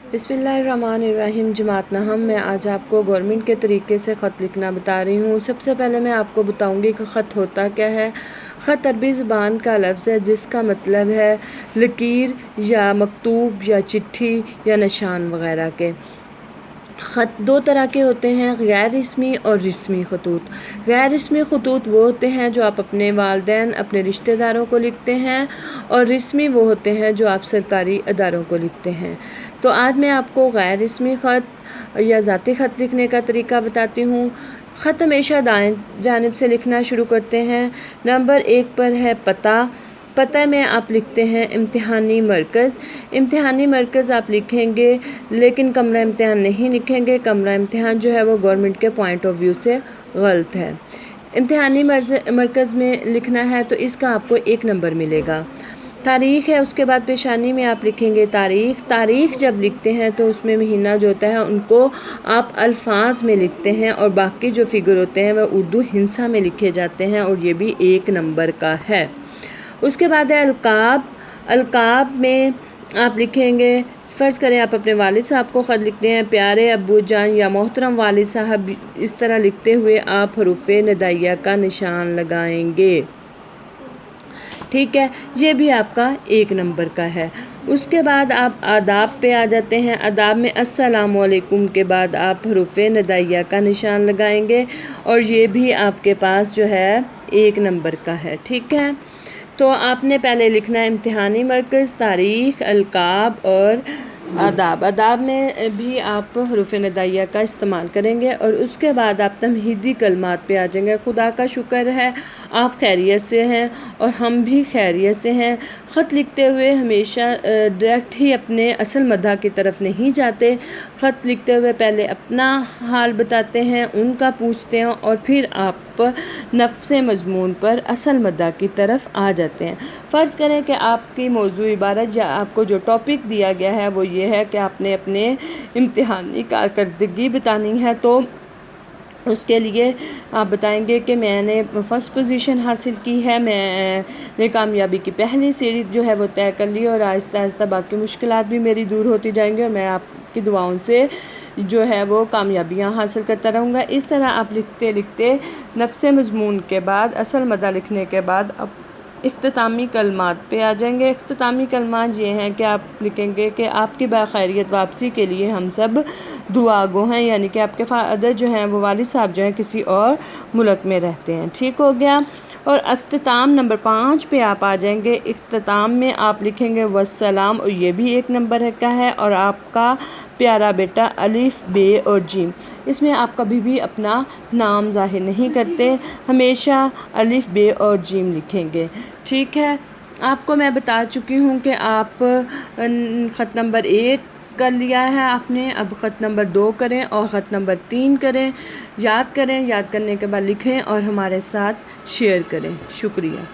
बिस्मिल्लाहिर्रहमानिर्रहीम। जमात नहम में आज आपको गवर्नमेंट के तरीके से ख़त लिखना बता रही हूँ। सबसे पहले मैं आपको बताऊँगी कि ख़त होता क्या है। ख़त अरबी ज़बान का लफ्ज़ है जिसका मतलब है लकीर या मकतूब या चिट्ठी या निशान वग़ैरह के। ख़त दो तरह के होते हैं, गैर रस्मी और रस्मी ख़तूत। गैर रस्मी ख़तूत वो होते हैं जो आप अपने वालिदैन अपने रिश्तेदारों को लिखते हैं, और रस्मी वो होते हैं जो आप सरकारी अदारों को लिखते हैं। तो आज मैं आपको गैर रस्मी ख़त या ज़ाती ख़त लिखने का तरीका बताती हूँ। ख़त हमेशा दाएं जानिब से लिखना शुरू करते हैं। नंबर 1 पर है पता। पता में आप लिखते हैं इम्तिहानी मरकज़। इम्तिहानी मरकज़ आप लिखेंगे, लेकिन कमरा इम्तिहान नहीं लिखेंगे। कमरा इम्तिहान जो है वो गवर्नमेंट के पॉइंट ऑफ व्यू से गलत है। इम्तिहानी मरकज़ में लिखना है तो इसका आपको 1 नंबर मिलेगा। तारीख़ है, उसके बाद पेशानी में आप लिखेंगे तारीख़। तारीख़ जब लिखते हैं तो उसमें महीना जो होता है उनको आप अल्फाज में लिखते हैं, और बाकी जो फिगर होते हैं वह उर्दू हिंसा में लिखे जाते हैं, और ये भी 1 नंबर का है। उसके बाद है अलकाब। अलकाब में आप लिखेंगे, फ़र्ज़ करें आप अपने वालिद साहब को ख़त लिखते हैं, प्यारे अब्बू जान या मोहतरम वालिद साहब, इस तरह लिखते हुए आप हरूफ़े निदाइया का निशान लगाएंगे। ठीक है, ये भी आपका 1 नंबर का है। उसके बाद आप आदाब पे आ जाते हैं। आदाब में अस्सलामु अलैकुम के बाद आप हरूफ़े निदाइया का निशान लगाएंगे, और ये भी आपके पास जो है 1 नंबर का है। ठीक है, तो आपने पहले लिखना है इम्तिहानी मरकज़, तारीख़, अलकाब और आदाब। आदाब में भी आप हरूफ़ निदाइया का इस्तेमाल करेंगे, और उसके बाद आप तमहीदी कलमात पे आ जाएंगे। खुदा का शुक्र है आप खैरियत से हैं और हम भी खैरियत से हैं। ख़त लिखते हुए हमेशा डायरेक्ट ही अपने असल मद्दा की तरफ नहीं जाते। ख़त लिखते हुए पहले अपना हाल बताते हैं, उनका पूछते हैं, और फिर आप नफ्से मज़मून पर असल मद्दा की तरफ आ जाते हैं। फ़र्ज़ करें कि आपकी मौजू इबारत या आपको जो टॉपिक दिया गया है वो ये है कि आपने अपने इम्तिहानी कारकर्दगी बतानी है, तो उसके लिए आप बताएंगे कि मैंने फ़र्स्ट पोजीशन हासिल की है, मैंने कामयाबी की पहली सीढ़ी जो है वो तय कर ली, और आहिस्ता आहिस्ता बाकी मुश्किलात भी मेरी दूर होती जाएंगी, और मैं आपकी दुआओं से जो है वो कामयाबियाँ हासिल करता रहूँगा। इस तरह आप लिखते लिखते नफ्से मज़मून के बाद असल मद्दा लिखने के बाद अब इख्तितामी कलमात पे आ जाएंगे। इख्तितामी कलमात ये हैं कि आप लिखेंगे कि आपकी बाखैरियत वापसी के लिए हम सब दुआ गो हैं, यानी कि आपके फादर जो हैं वो वालिद साहब जो हैं किसी और मुल्क में रहते हैं। ठीक हो गया। और इख्तिताम नंबर 5 पे आप आ जाएंगे। इख्तिताम में आप लिखेंगे वस्सलाम, और ये भी 1 नंबर का है, और आपका प्यारा बेटा अलिफ बे और जीम। इसमें आप कभी भी अपना नाम ज़ाहिर नहीं करते, हमेशा अलिफ बे और जीम लिखेंगे। ठीक है, आपको मैं बता चुकी हूँ कि आप ख़त नंबर 1 कर लिया है आपने, अब ख़त नंबर 2 करें और ख़त नंबर 3 करें। याद करें, याद करने के बाद लिखें और हमारे साथ शेयर करें। शुक्रिया।